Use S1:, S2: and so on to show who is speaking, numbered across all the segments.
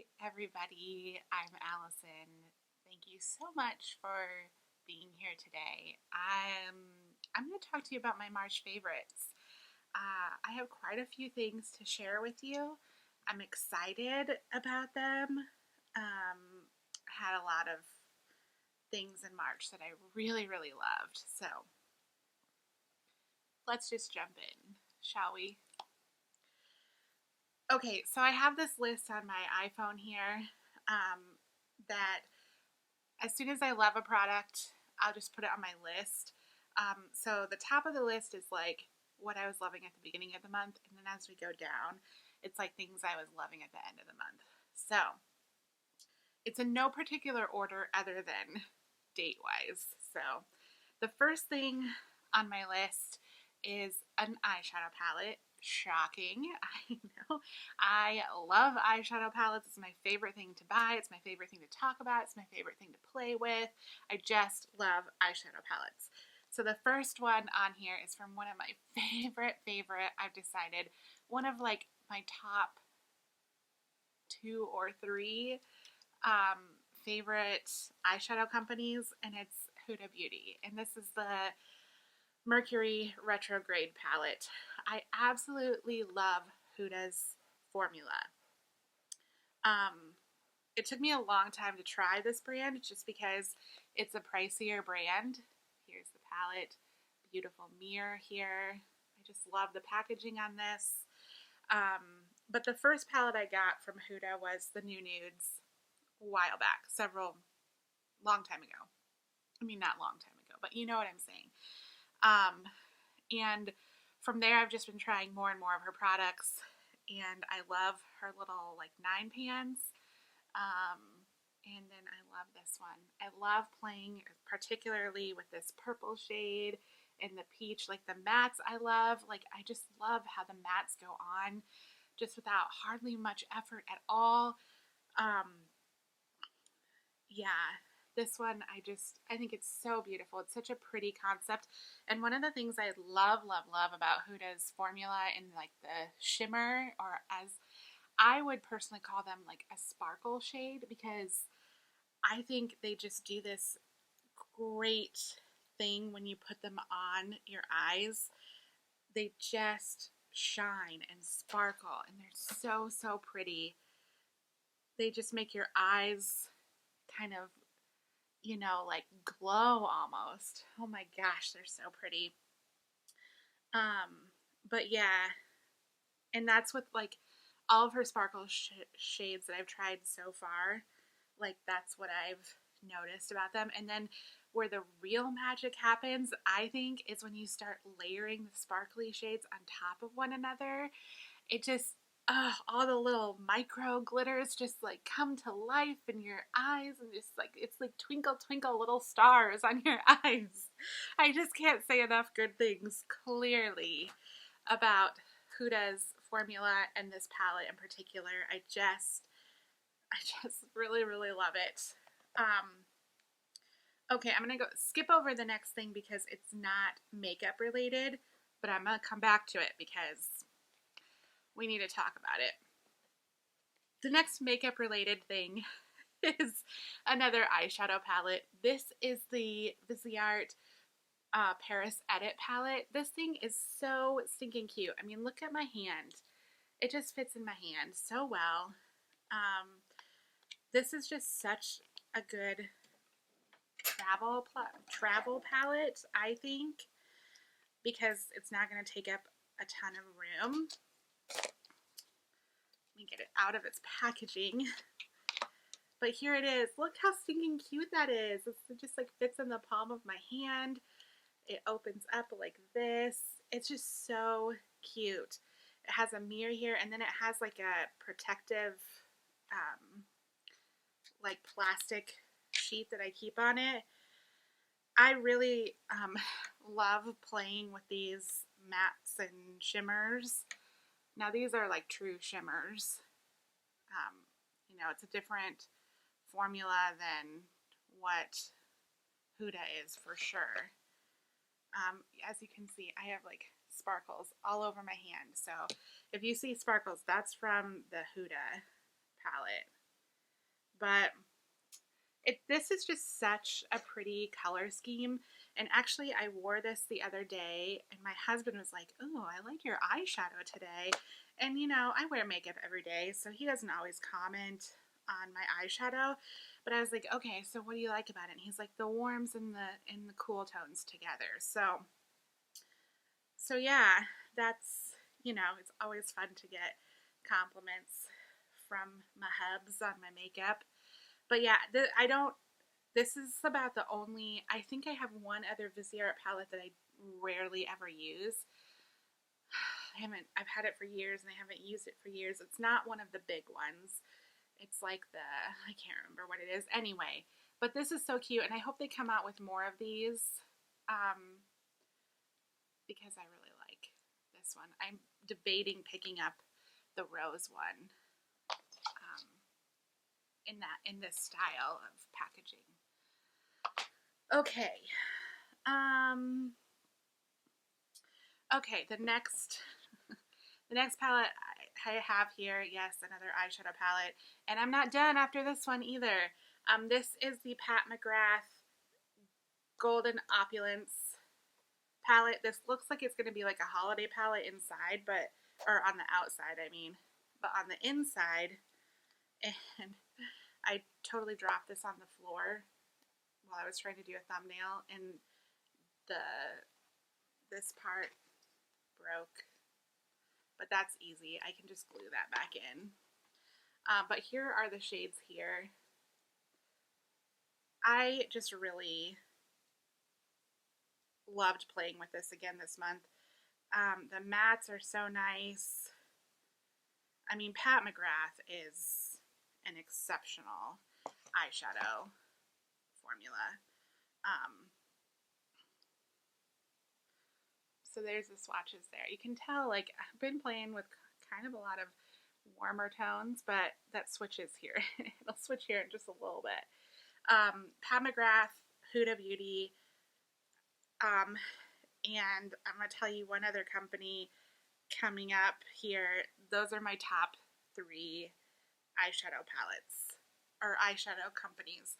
S1: Hi, everybody. I'm Allison. Thank you so much for being here today. I'm going to talk to you about my March favorites. I have quite a few things to share with you. I'm excited about them. I had a lot of things in March that I really, really loved. So let's just jump in, shall we? Okay, so I have this list on my iPhone here that as soon as I love a product, I'll just put it on my list. So the top of the list is like what I was loving at the beginning of the month, and then as we go down, it's like things I was loving at the end of the month. So it's in no particular order other than date-wise. So the first thing on my list is an eyeshadow palette. Shocking, I know. I love eyeshadow palettes. It's my favorite thing to buy. It's my favorite thing to talk about. It's my favorite thing to play with. I just love eyeshadow palettes. So the first one on here is from one of my favorite, I've decided, one of like my top 2 or 3 favorite eyeshadow companies, and it's Huda Beauty. And this is the Mercury Retrograde palette. I absolutely love Huda's formula. It took me a long time to try this brand just because it's a pricier brand. Here's the palette. Beautiful mirror here. I just love the packaging on this. But the first palette I got from Huda was the New Nudes a while back, long time ago. I mean, not long time ago, but you know what I'm saying. And from there, I've just been trying more and more of her products, and I love her little like 9 pans. And then I love this one. I love playing particularly with this purple shade and the peach, like the mattes I love. Like, I just love how the mattes go on just without hardly much effort at all. Yeah, this one, I think it's so beautiful. It's such a pretty concept. And one of the things I love about Huda's formula in like the shimmer, or as I would personally call them, like a sparkle shade, because I think they just do this great thing when you put them on your eyes. They just shine and sparkle, and they're so pretty. They just make your eyes kind of, like glow almost. Oh my gosh, they're so pretty. But yeah, and that's with like all of her sparkle shades that I've tried so far. Like, that's what I've noticed about them. And then where the real magic happens, I think, is when you start layering the sparkly shades on top of one another. It just, all the little micro glitters just like come to life in your eyes, and just like, it's like twinkle twinkle little stars on your eyes. I just can't say enough good things clearly about Huda's formula and this palette in particular. I just really love it. Okay, I'm gonna skip over the next thing because it's not makeup related, but I'm gonna come back to it because we need to talk about it. The next makeup related thing is another eyeshadow palette. This is the Viseart Paris Edit palette. This thing is so stinking cute. I mean, look at my hand. It just fits in my hand so well. This is just such a good travel palette, I think, because it's not going to take up a ton of room. Let me get it out of its packaging. But here it is. Look how stinking cute that is. It just like fits in the palm of my hand. It opens up like this. It's just so cute. It has a mirror here, and then it has like a protective like plastic sheet that I keep on it. I really love playing with these mattes and shimmers. Now, these are like true shimmers. It's a different formula than what Huda is for sure. As you can see, I have like sparkles all over my hand. So if you see sparkles, that's from the Huda palette. but this is just such a pretty color scheme. And actually, I wore this the other day, and my husband was like, "Oh, I like your eyeshadow today." And you know, I wear makeup every day, so he doesn't always comment on my eyeshadow. But I was like, "Okay, so what do you like about it?" And he's like, "The warms and the cool tones together." So yeah, that's, you know, it's always fun to get compliments from my hubs on my makeup. But yeah, this is about the only, I think I have one other Viseart palette that I rarely ever use. I've had it for years and I haven't used it for years. It's not one of the big ones. It's like I can't remember what it is. Anyway, but this is so cute, and I hope they come out with more of these, because I really like this one. I'm debating picking up the rose one, in this style of packaging. Okay. Okay, the next palette I have here, yes, another eyeshadow palette, and I'm not done after this one either. This is the Mcgrath Golden Opulence palette. This looks like it's going to be like a holiday palette inside, or on the outside, I mean, but on the inside, and I totally dropped this on the floor while I was trying to do a thumbnail, and this part broke, but that's easy. I can just glue that back in. But here are the shades here. I just really loved playing with this again this month. The mattes are so nice. I mean, Mcgrath is an exceptional eyeshadow formula. So there's the swatches there. You can tell, like, I've been playing with kind of a lot of warmer tones, but that switches here. It'll switch here in just a little bit. Mcgrath, Huda Beauty, and I'm going to tell you one other company coming up here. Those are my top 3 eyeshadow palettes, or eyeshadow companies.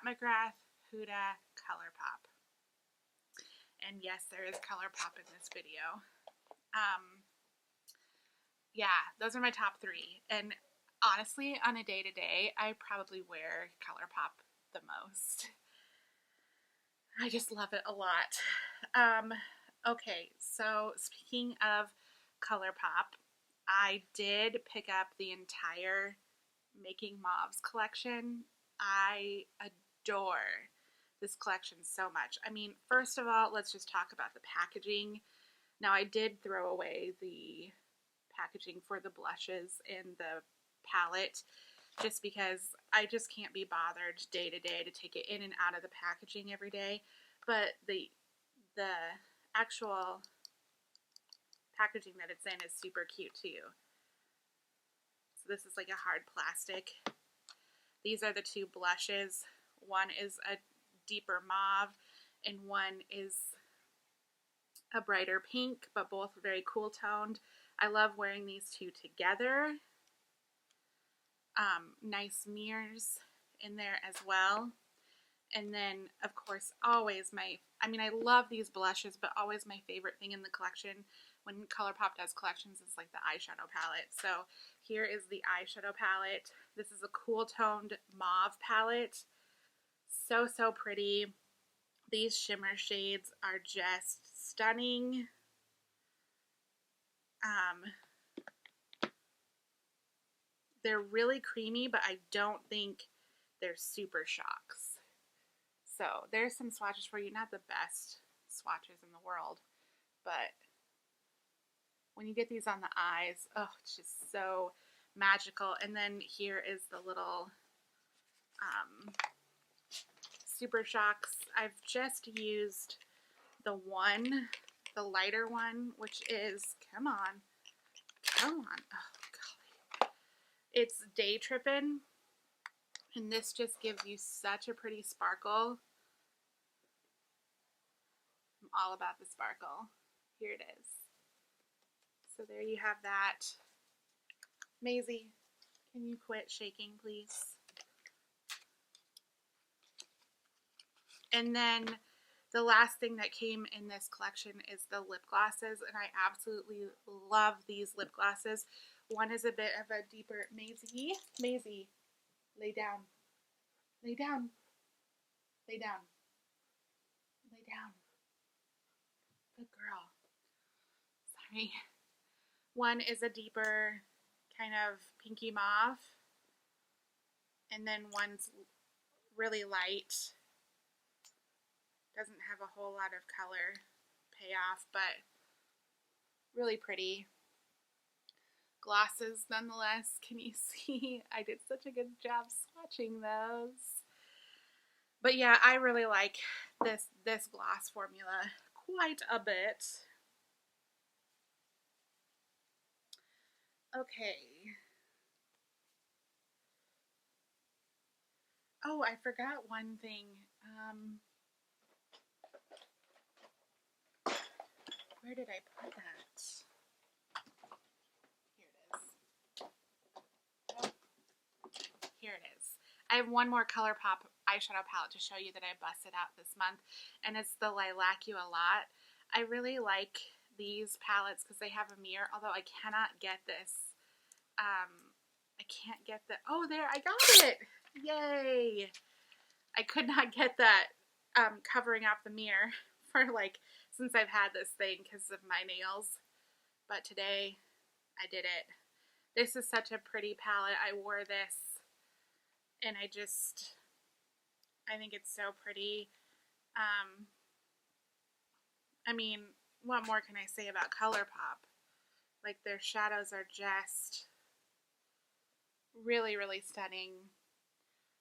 S1: Mcgrath, Huda, Colourpop. And yes, there is Colourpop in this video. Yeah, those are my top 3. And honestly, on a day-to-day, I probably wear Colourpop the most. I just love it a lot. Okay, so speaking of Colourpop, I did pick up the entire Making Mauves collection. I adore this collection so much. I mean, first of all, let's just talk about the packaging. Now, I did throw away the packaging for the blushes in the palette just because I just can't be bothered day to day to take it in and out of the packaging every day. But the actual packaging that it's in is super cute too. So this is like a hard plastic. These are the 2 blushes. One is a deeper mauve and one is a brighter pink, but both very cool toned. I love wearing these 2 together. Nice mirrors in there as well. And then, of course, always I love these blushes, but always my favorite thing in the collection when Colourpop does collections is like the eyeshadow palette. So here is the eyeshadow palette. This is a cool toned mauve palette. So, so pretty. These shimmer shades are just stunning. They're really creamy, but I don't think they're super shocks. So there's some swatches for you. Not the best swatches in the world, but when you get these on the eyes, oh, it's just so magical. And then here is the little super shocks. I've just used the lighter one, which is, come on. Oh, golly. It's Day Trippin', and this just gives you such a pretty sparkle. I'm all about the sparkle. Here it is. So there you have that. Maisie, can you quit shaking, please? And then the last thing that came in this collection is the lip glosses, and I absolutely love these lip glosses. One is a bit of a deeper, Maisie, lay down, lay down, lay down, lay down. Good girl. Sorry. One is a deeper kind of pinky mauve, and then one's really light. Doesn't have a whole lot of color payoff, but really pretty. Glosses nonetheless. Can you see? I did such a good job swatching those. But yeah, I really like this gloss formula quite a bit. Okay. Oh, I forgot one thing. Where did I put that? Here it is. Oh, here it is. I have one more Colourpop eyeshadow palette to show you that I busted out this month, and it's the Lilac You a Lot. I really like these palettes because they have a mirror, although I cannot get this. I can't get the, oh, there, I got it! Yay! I could not get that covering up the mirror for since I've had this thing because of my nails, but today I did it. This is such a pretty palette. I wore this and I think it's so pretty. I mean, what more can I say about Colourpop? Like, their shadows are just really, really stunning.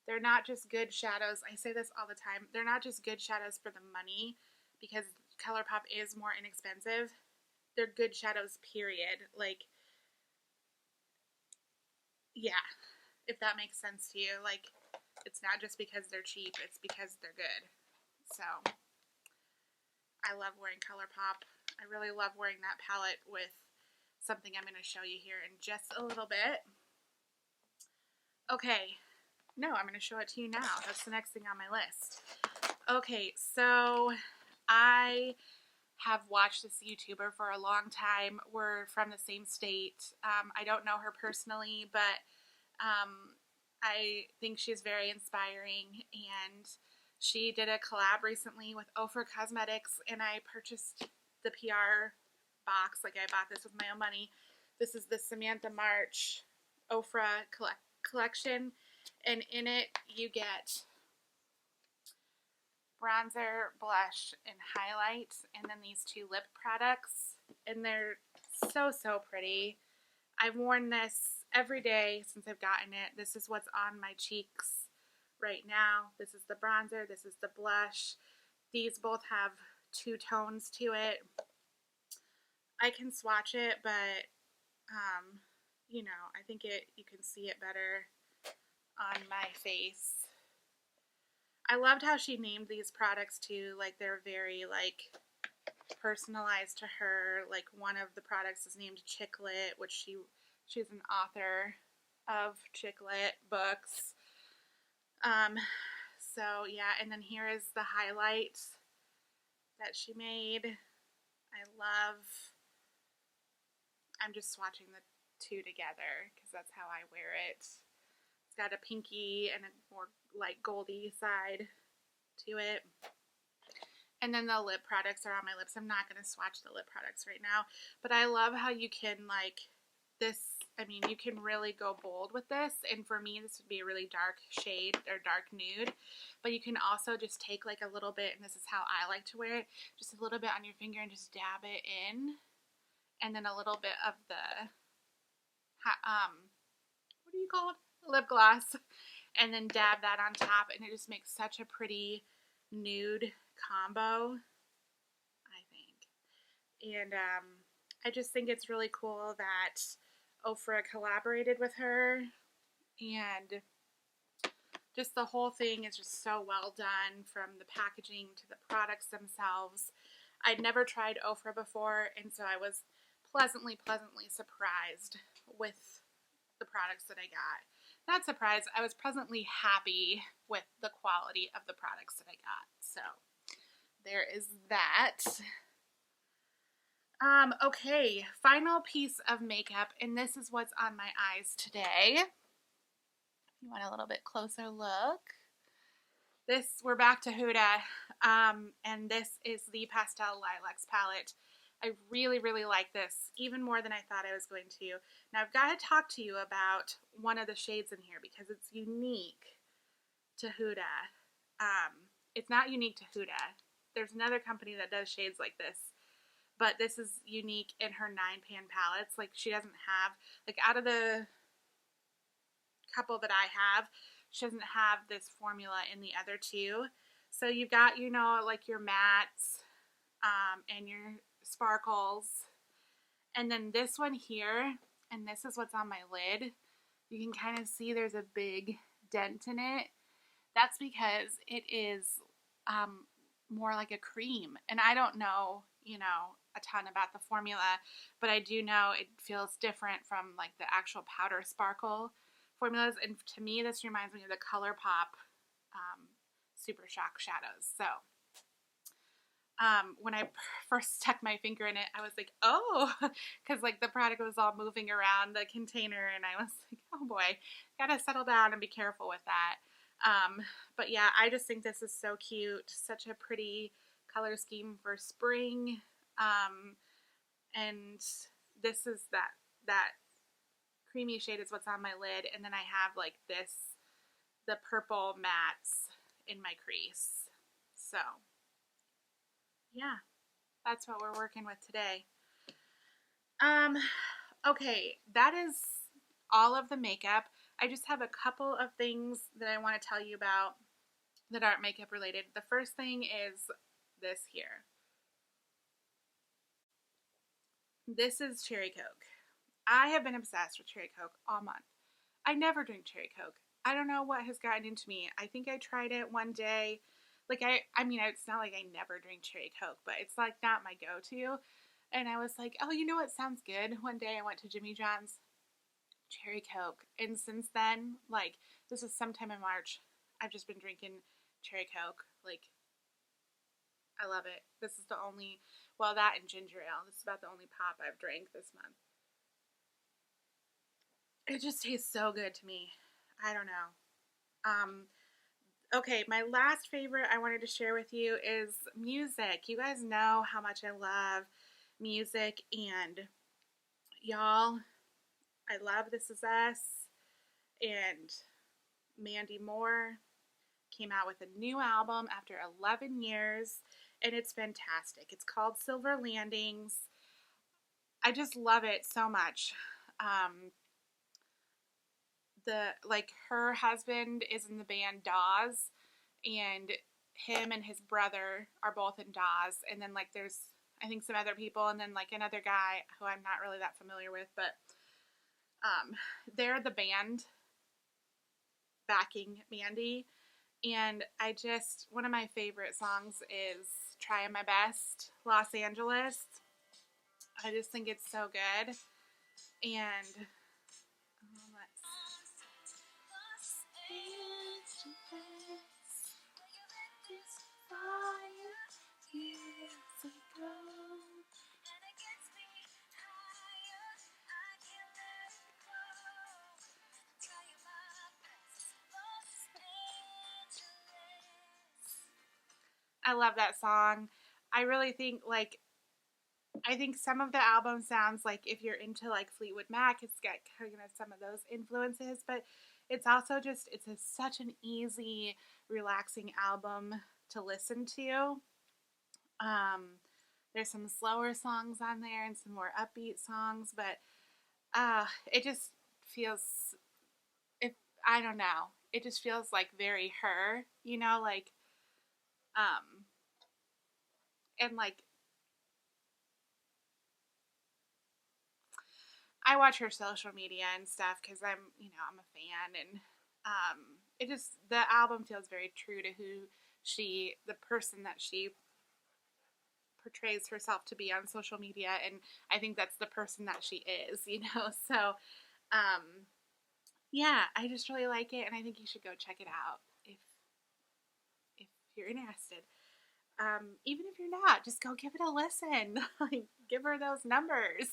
S1: They're not just good shadows. I say this all the time. They're not just good shadows for the money, because Colourpop is more inexpensive. They're good shadows, period. Like, yeah, if that makes sense to you. Like, it's not just because they're cheap, it's because they're good. So, I love wearing Colourpop. I really love wearing that palette with something I'm going to show you here in just a little bit. Okay, no, I'm going to show it to you now. That's the next thing on my list. Okay, so I have watched this YouTuber for a long time. We're from the same state. I don't know her personally, but I think she's very inspiring, and she did a collab recently with Ofra Cosmetics, and I purchased the PR box. Like, I bought this with my own money. This is the Samantha March Ofra collection, and in it you get bronzer, blush, and highlight, and then these two lip products, and they're so, so pretty. I've worn this every day since I've gotten it. This is what's on my cheeks right now. This is the bronzer, this is the blush. These both have two tones to it. I can swatch it, but you know, I think you can see it better on my face. I loved how she named these products too. Like, they're very personalized to her. Like, one of the products is named Chicklet, which she's an author of Chicklet books. So yeah, and then here is the highlight that she made. I'm just swatching the two together because that's how I wear it. It's got a pinky and a more light goldy side to it. And then the lip products are on my lips. I'm not going to swatch the lip products right now, but I love how you can you can really go bold with this, and for me this would be a really dark shade or dark nude, but you can also just take a little bit, and this is how I like to wear it, just a little bit on your finger and just dab it in, and then a little bit of the what do you call it, lip gloss, and then dab that on top, and it just makes such a pretty nude combo, I think. And I just think it's really cool that Ofra collaborated with her, and just the whole thing is just so well done, from the packaging to the products themselves. I'd never tried Ofra before, and so I was pleasantly surprised with the products that I got. not surprised, I was pleasantly happy with the quality of the products that I got. So there is that. Okay, final piece of makeup, and this is what's on my eyes today. If you want a little bit closer look. We're back to Huda, and this is the Pastel Lilacs palette. I really, really like this, even more than I thought I was going to. Now, I've got to talk to you about one of the shades in here because it's unique to Huda. It's not unique to Huda. There's another company that does shades like this, but this is unique in her 9-pan palettes. Like, she doesn't have, like, out of the couple that I have, she doesn't have this formula in the other two. So you've got, you know, like your mattes and your sparkles. And then this one here, and this is what's on my lid. You can kind of see there's a big dent in it. That's because it is more like a cream. And I don't know, you know, a ton about the formula, but I do know it feels different from like the actual powder sparkle formulas. And to me, this reminds me of the Colourpop Super Shock Shadows. So when I first stuck my finger in it, I was like, oh, because like the product was all moving around the container, and I was like, oh boy, gotta settle down and be careful with that. But yeah, I just think this is so cute. Such a pretty color scheme for spring. And this is that creamy shade is what's on my lid. And then I have like the purple mattes in my crease. So yeah, that's what we're working with today. Okay, that is all of the makeup. I just have a couple of things that I want to tell you about that aren't makeup related. The first thing is this here. This is cherry Coke. I have been obsessed with cherry Coke all month. I never drink cherry Coke. I don't know what has gotten into me. I think I tried it one day. Like, I mean, it's not like I never drink cherry Coke, but it's like not my go-to. And I was like, oh, you know what sounds good? One day I went to Jimmy John's, cherry Coke. And since then, like, this is sometime in March, I've just been drinking cherry Coke. Like, I love it. This is the only, well, that and ginger ale. This is about the only pop I've drank this month. It just tastes so good to me. I don't know. Okay, my last favorite I wanted to share with you is music. You guys know how much I love music, and y'all, I love This Is Us, and Mandy came out with a new album after 11 years, and it's fantastic. It's called Silver Landings. I just love it so much. Her husband is in the band Dawes, and him and his brother are both in Dawes, and then like there's I think some other people, and then like another guy who I'm not really that familiar with, but they're the band backing Mandy. And one of my favorite songs is Trying My Best, Los Angeles. I just think it's so good. And I love that song. I really think I think some of the album sounds like if you're into like Fleetwood Mac, it's got kind of some of those influences, but it's also just, such an easy, relaxing album to listen to. There's some slower songs on there and some more upbeat songs, but it just feels, I don't know, it just feels like very her, you know, like, and like, I watch her social media and stuff because I'm a fan, and the album feels very true to the person that she portrays herself to be on social media, and I think that's the person that she is, so yeah, I just really like it, and I think you should go check it out if you're interested. Even if you're not, just go give it a listen. Like, give her those numbers.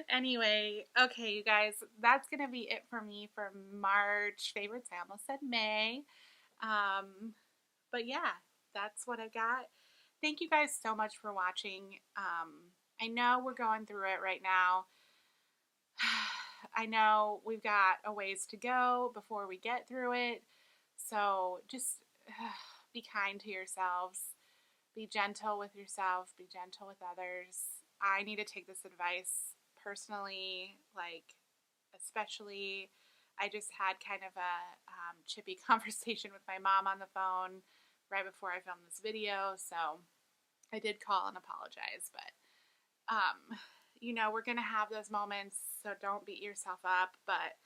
S1: Anyway, okay, you guys, that's gonna be it for me for March. Favorites, I almost said May. But yeah, that's what I got. Thank you guys so much for watching. I know we're going through it right now. I know we've got a ways to go before we get through it. So just be kind to yourselves. Be gentle with yourself. Be gentle with others. I need to take this advice personally, like, especially. I just had kind of a chippy conversation with my mom on the phone right before I filmed this video. So I did call and apologize, but we're going to have those moments, so don't beat yourself up, but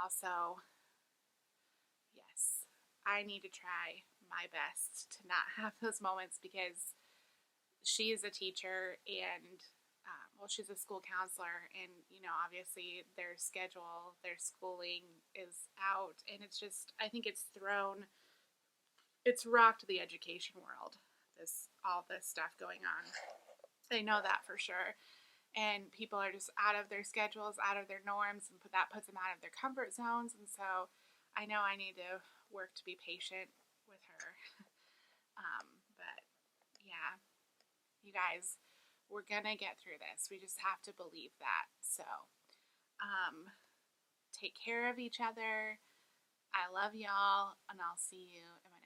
S1: also, yes, I need to try my best to not have those moments because she is a teacher and, she's a school counselor, and, obviously their schedule, their schooling is out, and it's just, I think it's rocked the education world, all this stuff going on. I know that for sure. And people are just out of their schedules, out of their norms, and that puts them out of their comfort zones. And so I know I need to work to be patient with her. But yeah, you guys, we're going to get through this. We just have to believe that. So take care of each other. I love y'all, and I'll see you in my